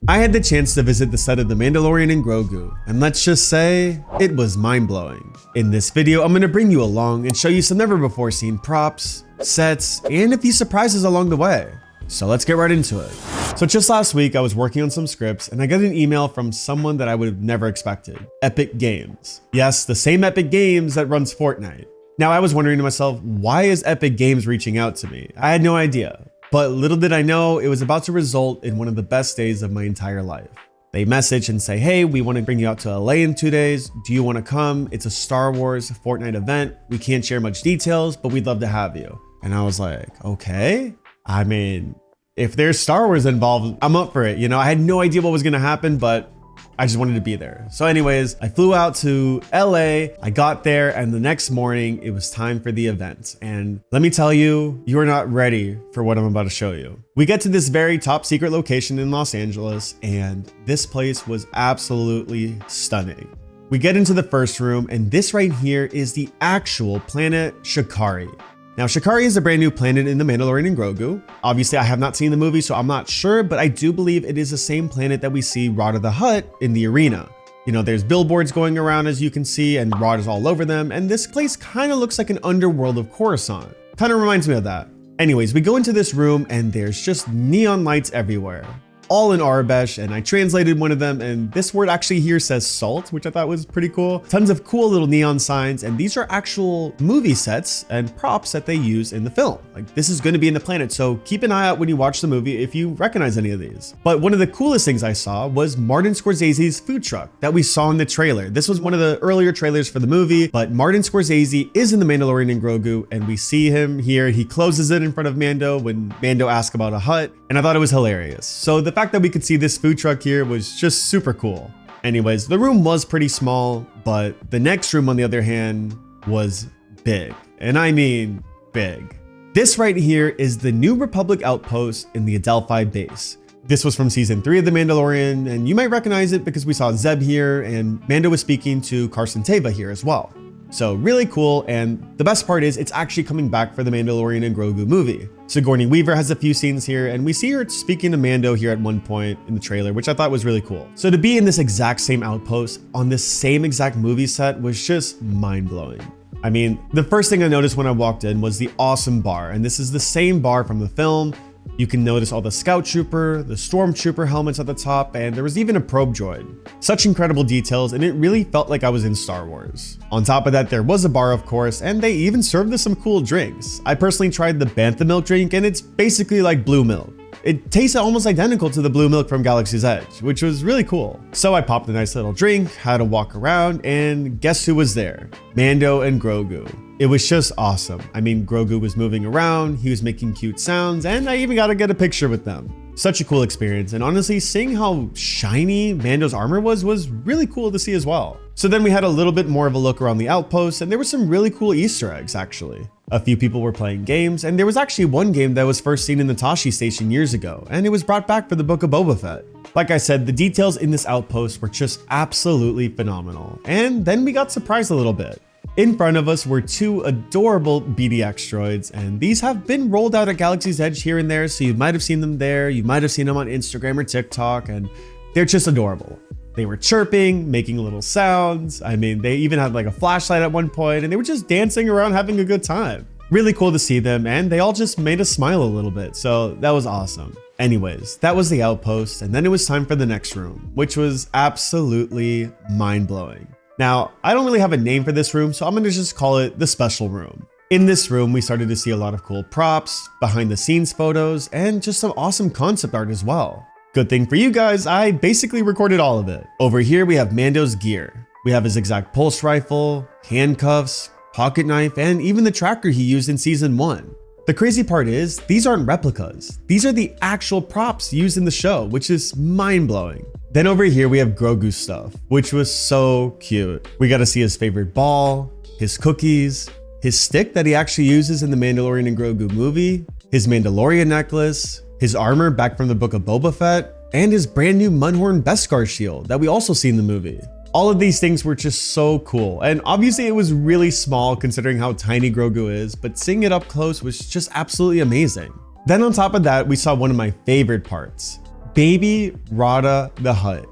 I had the chance to visit the set of The Mandalorian and Grogu, and let's just say, it was mind-blowing. In this video, I'm gonna bring you along and show you some never before seen props, sets, and a few surprises along the way. So let's get right into it. So just last week, I was working on some scripts and I got an email from someone that I would have never expected, Epic Games. Yes, the same Epic Games that runs Fortnite. Now I was wondering to myself, why is Epic Games reaching out to me? I had no idea. But little did I know, it was about to result in one of the best days of my entire life. They message and say, hey, we want to bring you out to LA in 2 days. Do you want to come? It's a Star Wars Fortnite event. We can't share much details, but we'd love to have you. And I was like, okay. I mean, if there's Star Wars involved, I'm up for it. You know, I had no idea what was going to happen, but I just wanted to be there. So anyways, I flew out to LA, I got there, and the next morning it was time for the event. And let me tell you, you are not ready for what I'm about to show you. We get to this very top secret location in Los Angeles, and this place was absolutely stunning. We get into the first room, and this right here is the actual planet Shakari. Now, Shakari is a brand new planet in The Mandalorian and Grogu. Obviously, I have not seen the movie, so I'm not sure, but I do believe it is the same planet that we see Rod the Hutt in the arena. You know, there's billboards going around, as you can see, and Rod is all over them, and this place kind of looks like an underworld of Coruscant. Kind of reminds me of that. Anyways, we go into this room, and there's just neon lights everywhere, all in Arabic, and I translated one of them, and this word actually here says salt, which I thought was pretty cool. Tons of cool little neon signs, and these are actual movie sets and props that they use in the film. Like, this is going to be in the planet, so keep an eye out when you watch the movie if you recognize any of these. But one of the coolest things I saw was Martin Scorsese's food truck that we saw in the trailer. This was one of the earlier trailers for the movie, but Martin Scorsese is in The Mandalorian and Grogu, and we see him here. He closes it in front of Mando when Mando asks about a hut, and I thought it was hilarious. So the fact that we could see this food truck here was just super cool. Anyways, the room was pretty small, but the next room on the other hand was big. And I mean big. This right here is the New Republic outpost in the Adelphi base. This was from season 3 of The Mandalorian, and you might recognize it because we saw Zeb here and Mando was speaking to Carson Teva here as well. So really cool, and the best part is it's actually coming back for the Mandalorian and Grogu movie. Sigourney Weaver has a few scenes here, and we see her speaking to Mando here at one point in the trailer, which I thought was really cool. So to be in this exact same outpost on this same exact movie set was just mind-blowing. I mean, the first thing I noticed when I walked in was the awesome bar, and this is the same bar from the film. You can notice all the scout trooper, the stormtrooper helmets at the top, and there was even a probe droid. Such incredible details, and it really felt like I was in Star Wars. On top of that, there was a bar, of course, and they even served us some cool drinks. I personally tried the Bantha milk drink, and it's basically like blue milk. It tastes almost identical to the blue milk from Galaxy's Edge, which was really cool. So I popped a nice little drink, had a walk around, and guess who was there? Mando and Grogu. It was just awesome. I mean, Grogu was moving around, he was making cute sounds, and I even got to get a picture with them. Such a cool experience, and honestly, seeing how shiny Mando's armor was really cool to see as well. So then we had a little bit more of a look around the outpost, and there were some really cool Easter eggs, actually. A few people were playing games, and there was actually one game that was first seen in the Tashi Station years ago, and it was brought back for the Book of Boba Fett. Like I said, the details in this outpost were just absolutely phenomenal, and then we got surprised a little bit. In front of us were 2 adorable BDX droids, and these have been rolled out at Galaxy's Edge here and there, so you might have seen them there, you might have seen them on Instagram or TikTok, and they're just adorable. They were chirping, making little sounds. I mean, they even had like a flashlight at one point, and they were just dancing around having a good time. Really cool to see them, and they all just made us smile a little bit, so that was awesome. Anyways, that was the outpost, and then it was time for the next room, which was absolutely mind-blowing. Now, I don't really have a name for this room, so I'm gonna just call it the special room. In this room, we started to see a lot of cool props, behind the scenes photos, and just some awesome concept art as well. Good thing for you guys, I basically recorded all of it. Over here, we have Mando's gear. We have his exact pulse rifle, handcuffs, pocket knife, and even the tracker he used in season 1. The crazy part is, these aren't replicas. These are the actual props used in the show, which is mind-blowing. Then over here, we have Grogu stuff, which was so cute. We got to see his favorite ball, his cookies, his stick that he actually uses in the Mandalorian and Grogu movie, his Mandalorian necklace, his armor back from the Book of Boba Fett, and his brand new Mudhorn Beskar shield that we also see in the movie. All of these things were just so cool, and obviously it was really small considering how tiny Grogu is, but seeing it up close was just absolutely amazing. Then on top of that, we saw one of my favorite parts, baby Rada the Hutt.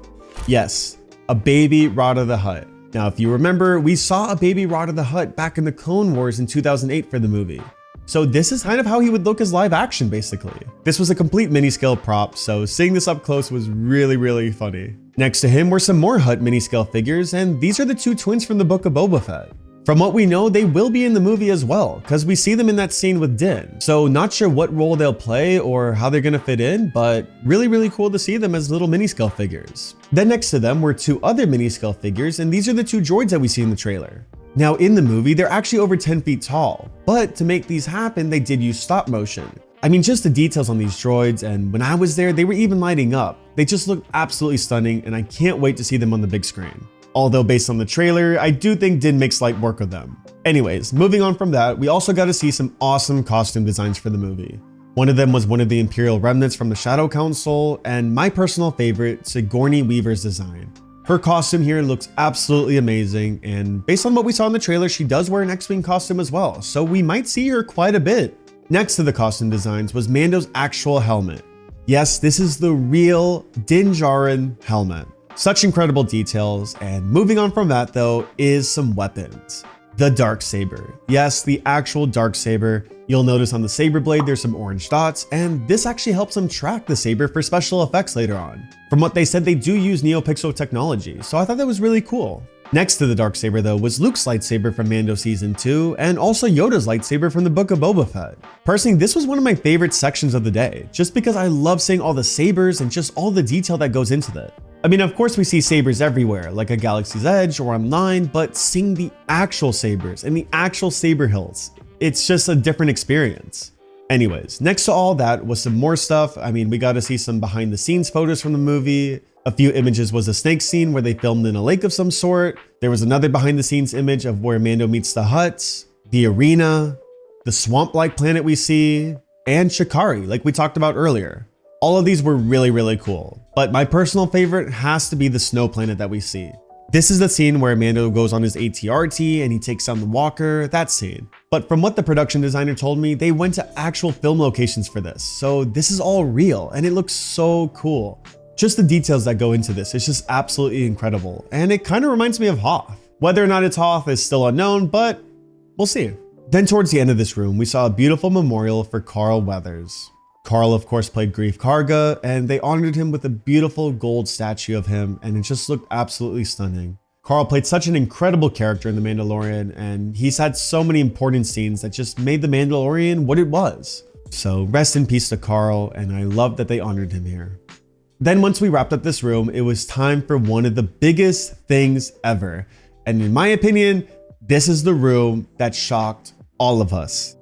Yes, a baby Rada the Hutt. Now, if you remember, we saw a baby Rada the Hutt back in the Clone Wars in 2008 for the movie. So this is kind of how he would look as live action, basically. This was a complete mini scale prop, so seeing this up close was really funny. Next to him were some more Hutt mini scale figures, and these are the two twins from the Book of Boba Fett. From what we know, they will be in the movie as well, because we see them in that scene with Din. So not sure what role they'll play or how they're gonna fit in, but really cool to see them as little mini scale figures. Then next to them were two other mini scale figures, and these are the two droids that we see in the trailer. Now in the movie, they're actually over 10 feet tall, but to make these happen, they did use stop motion. I mean, just the details on these droids, and when I was there, they were even lighting up. They just looked absolutely stunning, and I can't wait to see them on the big screen. Although based on the trailer, I do think Din makes light work of them. Anyways, moving on from that, we also got to see some awesome costume designs for the movie. One of them was one of the Imperial remnants from the Shadow Council, and my personal favorite, Sigourney Weaver's design. Her costume here looks absolutely amazing, and based on what we saw in the trailer, she does wear an X-Wing costume as well, so we might see her quite a bit. Next to the costume designs was Mando's actual helmet. Yes, this is the real Din Djarin helmet. Such incredible details, and moving on from that though is some weapons. The Darksaber. Yes, the actual Darksaber. You'll notice on the saber blade there's some orange dots, and this actually helps them track the saber for special effects later on. From what they said, they do use NeoPixel technology, so I thought that was really cool. Next to the Darksaber though was Luke's lightsaber from Mando Season 2, and also Yoda's lightsaber from the Book of Boba Fett. Personally, this was one of my favorite sections of the day, just because I love seeing all the sabers and just all the detail that goes into that. I mean, of course we see sabers everywhere, like a Galaxy's Edge or online, but seeing the actual sabers and the actual saber hilts, it's just a different experience. Anyways, next to all that was some more stuff. I mean, we got to see some behind the scenes photos from the movie. A few images was a snake scene where they filmed in a lake of some sort. There was another behind the scenes image of where Mando meets the Hutts, the arena, the swamp-like planet we see, and Shakari, like we talked about earlier. All of these were really cool, but my personal favorite has to be the snow planet that we see. This is the scene where Mando goes on his AT-RT and he takes down the walker, that scene. But from what the production designer told me, they went to actual film locations for this, so this is all real and it looks so cool. Just the details that go into this is just absolutely incredible, and it kind of reminds me of Hoth. Whether or not it's Hoth is still unknown, but we'll see. Then towards the end of this room, we saw a beautiful memorial for Carl Weathers. Carl, of course, played Greef Karga, and they honored him with a beautiful gold statue of him, and it just looked absolutely stunning. Carl played such an incredible character in The Mandalorian, and he's had so many important scenes that just made The Mandalorian what it was. So rest in peace to Carl, and I love that they honored him here. Then once we wrapped up this room, it was time for one of the biggest things ever. And in my opinion, this is the room that shocked all of us.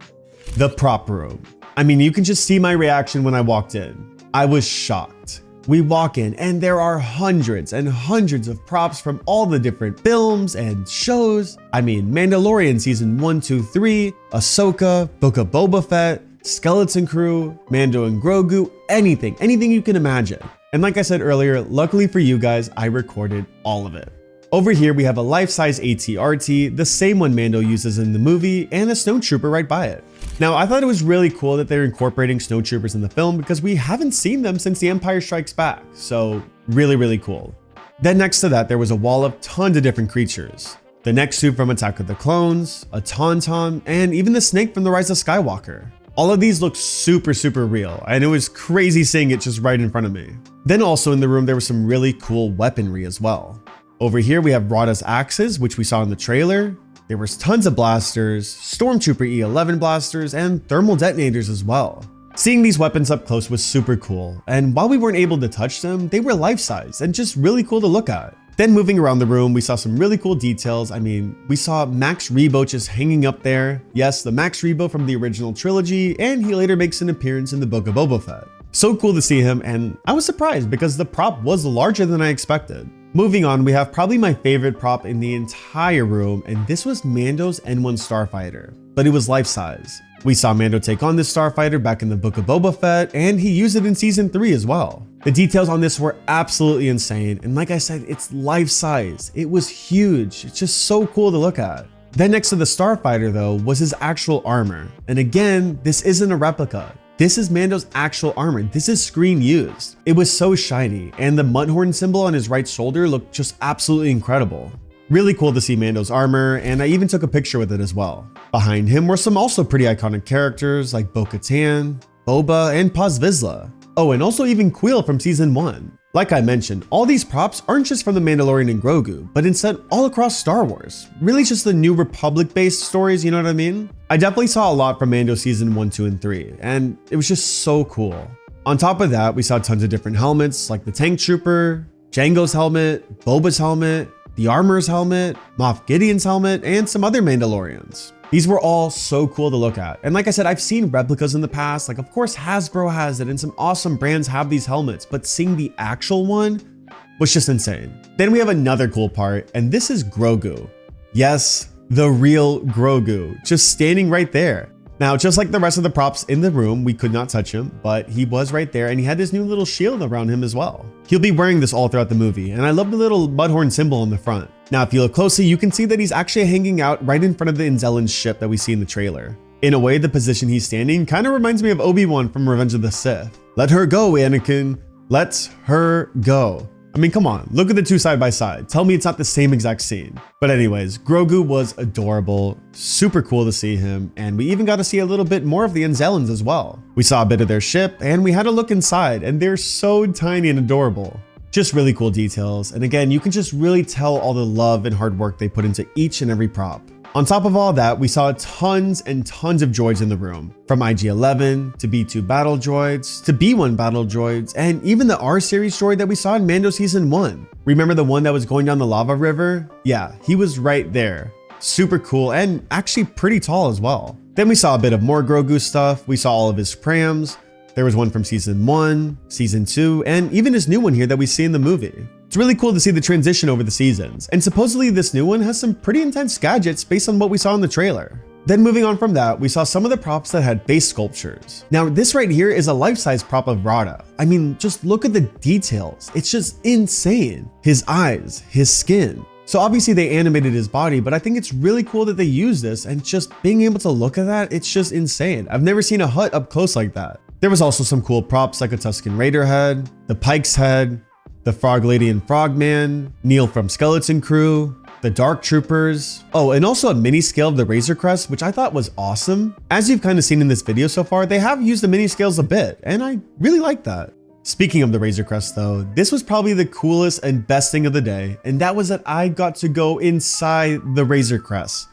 The prop room. I mean, you can just see my reaction when I walked in. I was shocked. We walk in and there are hundreds and hundreds of props from all the different films and shows. I mean, Mandalorian Season 1, 2, 3, Ahsoka, Book of Boba Fett, Skeleton Crew, Mando and Grogu, anything you can imagine. And like I said earlier, luckily for you guys, I recorded all of it. Over here, we have a life-size AT-RT, the same one Mando uses in the movie, and a snowtrooper right by it. Now, I thought it was really cool that they're incorporating snowtroopers in the film because we haven't seen them since The Empire Strikes Back, so really cool. Then next to that, there was a wall of tons of different creatures. The next suit from Attack of the Clones, a Tauntaun, and even the snake from The Rise of Skywalker. All of these look super real, and it was crazy seeing it just right in front of me. Then also in the room, there was some really cool weaponry as well. Over here, we have Rada's axes, which we saw in the trailer. There was tons of blasters, Stormtrooper E11 blasters, and thermal detonators as well. Seeing these weapons up close was super cool, and while we weren't able to touch them, they were life-size and just really cool to look at. Then moving around the room, we saw some really cool details. I mean, we saw Max Rebo just hanging up there. Yes, the Max Rebo from the original trilogy, and he later makes an appearance in the Book of Boba Fett. So cool to see him, and I was surprised because the prop was larger than I expected. Moving on, we have probably my favorite prop in the entire room, and this was Mando's N1 Starfighter, but it was life-size. We saw Mando take on this starfighter back in the Book of Boba Fett, and he used it in Season 3 as well. The details on this were absolutely insane, and like I said, it's life-size. It was huge. It's just so cool to look at. Then next to the starfighter though was his actual armor, and again, this isn't a replica. This is Mando's actual armor. This is screen used. It was so shiny, and the Mudhorn symbol on his right shoulder looked just absolutely incredible. Really cool to see Mando's armor, and I even took a picture with it as well. Behind him were some also pretty iconic characters like Bo-Katan, Boba, and Paz Vizsla. Oh, and also even Queel from season 1. Like I mentioned, all these props aren't just from the Mandalorian and Grogu, but instead all across Star Wars. Really just the New Republic-based stories, you know what I mean? I definitely saw a lot from Mando season 1, 2, and 3, and it was just so cool. On top of that, we saw tons of different helmets like the Tank Trooper, Jango's helmet, Boba's helmet, the Armorer's helmet, Moff Gideon's helmet, and some other Mandalorians. These were all so cool to look at. And like I said, I've seen replicas in the past, like of course Hasbro has it and some awesome brands have these helmets, but seeing the actual one was just insane. Then we have another cool part, and this is Grogu. Yes, the real Grogu, just standing right there. Now, just like the rest of the props in the room, we could not touch him, but he was right there and he had this new little shield around him as well. He'll be wearing this all throughout the movie, and I love the little Mudhorn symbol on the front. Now, if you look closely, you can see that he's actually hanging out right in front of the Inzellan ship that we see in the trailer. In a way, the position he's standing kind of reminds me of Obi-Wan from Revenge of the Sith. Let her go, Anakin. Let her go. I mean, come on, look at the two side by side. Tell me it's not the same exact scene. But anyways, Grogu was adorable, super cool to see him, and we even got to see a little bit more of the Inzellans as well. We saw a bit of their ship, and we had a look inside, and they're so tiny and adorable. Just really cool details, and again, you can just really tell all the love and hard work they put into each and every prop. On top of all that, we saw tons and tons of droids in the room, from IG-11 to B2 battle droids to B1 battle droids, and even the R-series droid that we saw in Mando season 1. Remember the one that was going down the lava river? Yeah, he was right there. Super cool and actually pretty tall as well. Then we saw a bit of more Grogu stuff. We saw all of his prams. There was one from season 1, season 2, and even this new one here that we see in the movie. It's really cool to see the transition over the seasons, and supposedly this new one has some pretty intense gadgets based on what we saw in the trailer. Then moving on from that, we saw some of the props that had face sculptures. Now this right here is a life-size prop of Rada. I mean, just look at the details. It's just insane. His eyes, his skin. So obviously they animated his body, but I think it's really cool that they use this, and just being able to look at that, it's just insane. I've never seen a hut up close like that. There was also some cool props like a Tusken Raider head, the Pike's head, the Frog Lady and Frogman, Neil from Skeleton Crew, the Dark Troopers. Oh, and also a mini scale of the Razor Crest, which I thought was awesome. As you've kind of seen in this video so far, they have used the mini scales a bit, and I really like that. Speaking of the Razor Crest though, this was probably the coolest and best thing of the day, and that was that I got to go inside the Razor Crest.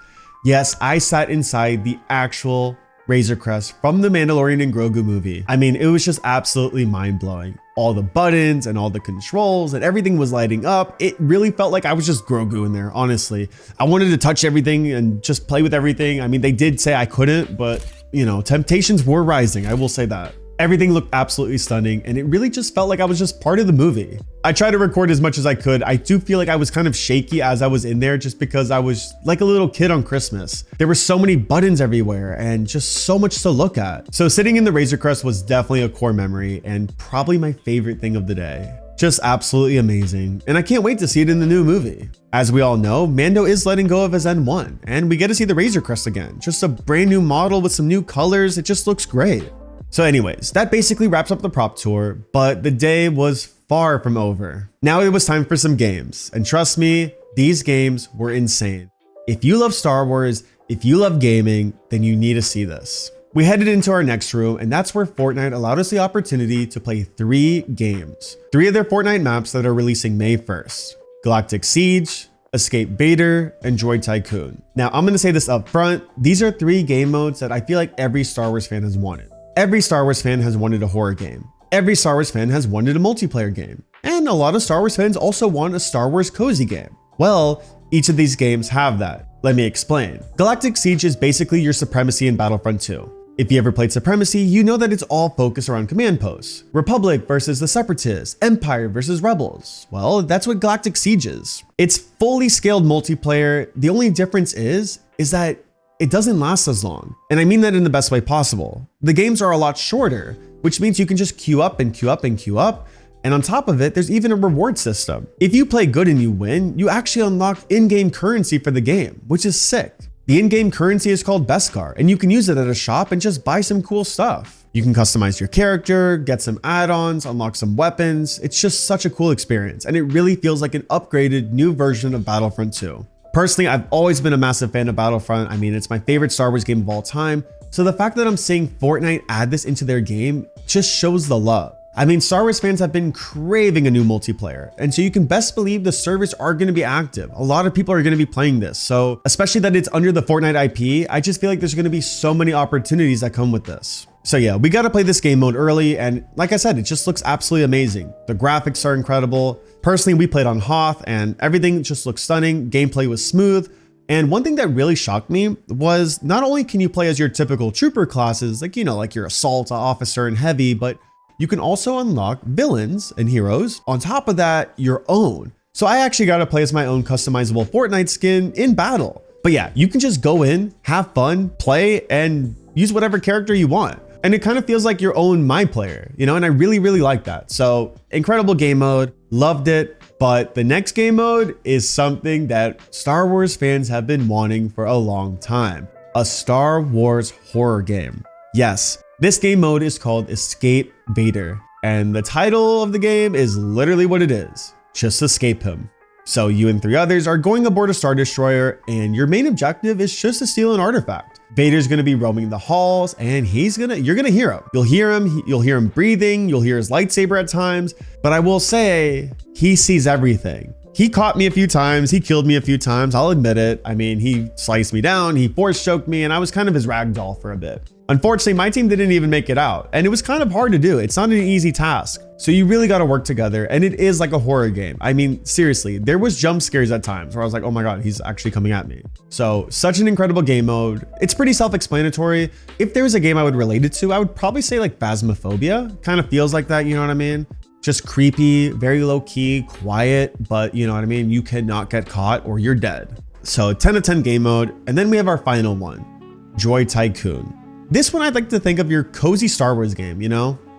Yes, I sat inside the actual Razor Crest from the Mandalorian and Grogu movie. I mean, it was just absolutely mind-blowing. All the buttons and all the controls and everything was lighting up. It really felt like I was just Grogu in there, honestly. I wanted to touch everything and just play with everything. I mean, they did say I couldn't, but you know, temptations were rising, I will say that. Everything looked absolutely stunning, and it really just felt like I was just part of the movie. I tried to record as much as I could. I do feel like I was kind of shaky as I was in there just because I was like a little kid on Christmas. There were so many buttons everywhere and just so much to look at. So sitting in the Razor Crest was definitely a core memory and probably my favorite thing of the day. Just absolutely amazing, and I can't wait to see it in the new movie. As we all know, Mando is letting go of his N1, and we get to see the Razor Crest again. Just a brand new model with some new colors. It just looks great. So anyways, that basically wraps up the prop tour, but the day was far from over. Now it was time for some games, and trust me, these games were insane. If you love Star Wars, if you love gaming, then you need to see this. We headed into our next room, and that's where Fortnite allowed us the opportunity to play 3 games. 3 of their Fortnite maps that are releasing May 1st. Galactic Siege, Escape Vader, and Droid Tycoon. Now I'm gonna say this up front, these are 3 game modes that I feel like every Star Wars fan has wanted. Every Star Wars fan has wanted a horror game. Every Star Wars fan has wanted a multiplayer game. And a lot of Star Wars fans also want a Star Wars cozy game. Well, each of these games have that. Let me explain. Galactic Siege is basically your Supremacy in Battlefront 2. If you ever played Supremacy, you know that it's all focused around command posts. Republic versus the Separatists, Empire versus Rebels. Well, that's what Galactic Siege is. It's fully scaled multiplayer. The only difference is that it doesn't last as long. And I mean that in the best way possible. The games are a lot shorter, which means you can just queue up and queue up and queue up. And on top of it, there's even a reward system. If you play good and you win, you actually unlock in-game currency for the game, which is sick. The in-game currency is called Beskar, and you can use it at a shop and just buy some cool stuff. You can customize your character, get some add-ons, unlock some weapons. It's just such a cool experience, and it really feels like an upgraded new version of Battlefront 2. Personally, I've always been a massive fan of Battlefront. I mean, it's my favorite Star Wars game of all time. So the fact that I'm seeing Fortnite add this into their game just shows the love. I mean, Star Wars fans have been craving a new multiplayer, and so you can best believe the servers are going to be active. A lot of people are going to be playing this, so especially that it's under the Fortnite IP, I just feel like there's going to be so many opportunities that come with this. So yeah, we got to play this game mode early, and like I said, it just looks absolutely amazing. The graphics are incredible. Personally, we played on Hoth, and everything just looks stunning. Gameplay was smooth. And one thing that really shocked me was not only can you play as your typical trooper classes, like, like your assault, officer, and heavy, but you can also unlock villains and heroes. On top of that, your own. So I actually got to play as my own customizable Fortnite skin in battle. But yeah, you can just go in, have fun, play, and use whatever character you want. And it kind of feels like your own My Player, and I really, really like that. So incredible game mode, loved it. But the next game mode is something that Star Wars fans have been wanting for a long time. A Star Wars horror game. Yes, this game mode is called Escape Vader. And the title of the game is literally what it is. Just escape him. So you and 3 others are going aboard a Star Destroyer, and your main objective is just to steal an artifact. Vader's gonna be roaming the halls, and you're gonna hear him. You'll hear him breathing, you'll hear his lightsaber at times, but I will say, he sees everything. He caught me a few times, he killed me a few times, I'll admit it. I mean, he sliced me down, he force choked me, and I was kind of his ragdoll for a bit. Unfortunately, my team didn't even make it out, and it was kind of hard to do. It's not an easy task. So you really got to work together, and it is like a horror game. I mean, seriously, there was jump scares at times where I was like, oh my God, he's actually coming at me. So such an incredible game mode. It's pretty self-explanatory. If there was a game I would relate it to, I would probably say like Phasmophobia. Kind of feels like that, you know what I mean? Just creepy, very low key, quiet, but you know what I mean? You cannot get caught or you're dead. So 10 of 10 game mode. And then we have our final one, Droid Tycoon. This one I'd like to think of your cozy Star Wars game,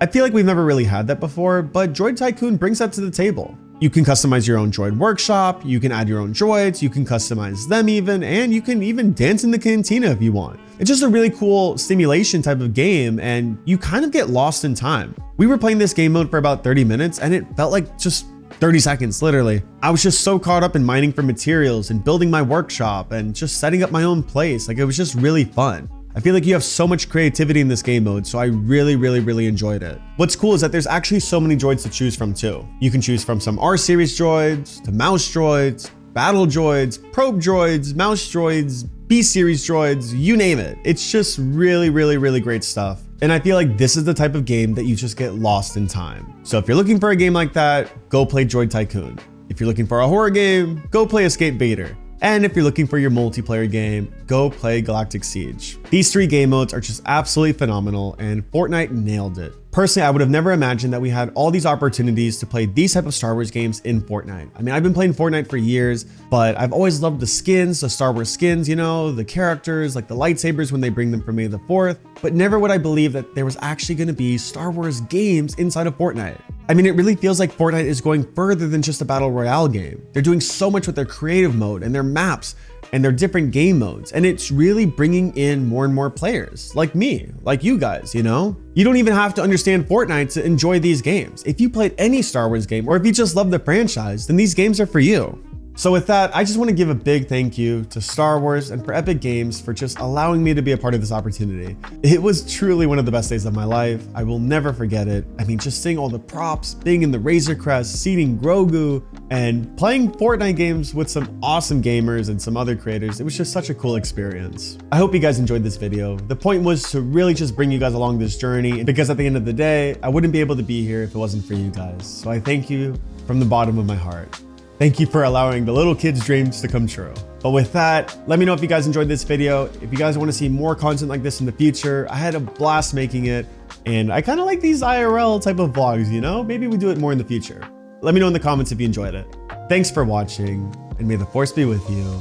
I feel like we've never really had that before, but Droid Tycoon brings that to the table. You can customize your own droid workshop, you can add your own droids, you can customize them even, and you can even dance in the cantina if you want. It's just a really cool simulation type of game, and you kind of get lost in time. We were playing this game mode for about 30 minutes, and it felt like just 30 seconds, literally. I was just so caught up in mining for materials and building my workshop and just setting up my own place. Like, it was just really fun. I feel like you have so much creativity in this game mode, so I really, really, really enjoyed it. What's cool is that there's actually so many droids to choose from too. You can choose from some R-series droids, to mouse droids, battle droids, probe droids, mouse droids, B-series droids, you name it. It's just really, really, really great stuff. And I feel like this is the type of game that you just get lost in time. So if you're looking for a game like that, go play Droid Tycoon. If you're looking for a horror game, go play Escape Vader. And if you're looking for your multiplayer game, go play Galactic Siege. These 3 game modes are just absolutely phenomenal, and Fortnite nailed it. Personally, I would have never imagined that we had all these opportunities to play these type of Star Wars games in Fortnite. I mean, I've been playing Fortnite for years, but I've always loved the skins, the Star Wars skins, the characters, like the lightsabers when they bring them for May the 4th, but never would I believe that there was actually gonna be Star Wars games inside of Fortnite. I mean, it really feels like Fortnite is going further than just a battle royale game. They're doing so much with their creative mode and their maps and their different game modes, and it's really bringing in more and more players like me, like you guys, You don't even have to understand Fortnite to enjoy these games. If you played any Star Wars game, or if you just love the franchise, then these games are for you. So with that, I just want to give a big thank you to Star Wars and for Epic Games for just allowing me to be a part of this opportunity. It was truly one of the best days of my life. I will never forget it. I mean, just seeing all the props, being in the Razor Crest, seeing Grogu, and playing Fortnite games with some awesome gamers and some other creators, it was just such a cool experience. I hope you guys enjoyed this video. The point was to really just bring you guys along this journey, because at the end of the day, I wouldn't be able to be here if it wasn't for you guys. So I thank you from the bottom of my heart. Thank you for allowing the little kids' dreams to come true. But with that, let me know if you guys enjoyed this video. If you guys want to see more content like this in the future, I had a blast making it, and I kind of like these IRL type of vlogs, Maybe we do it more in the future. Let me know in the comments if you enjoyed it. Thanks for watching, and may the Force be with you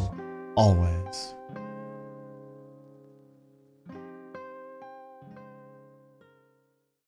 always.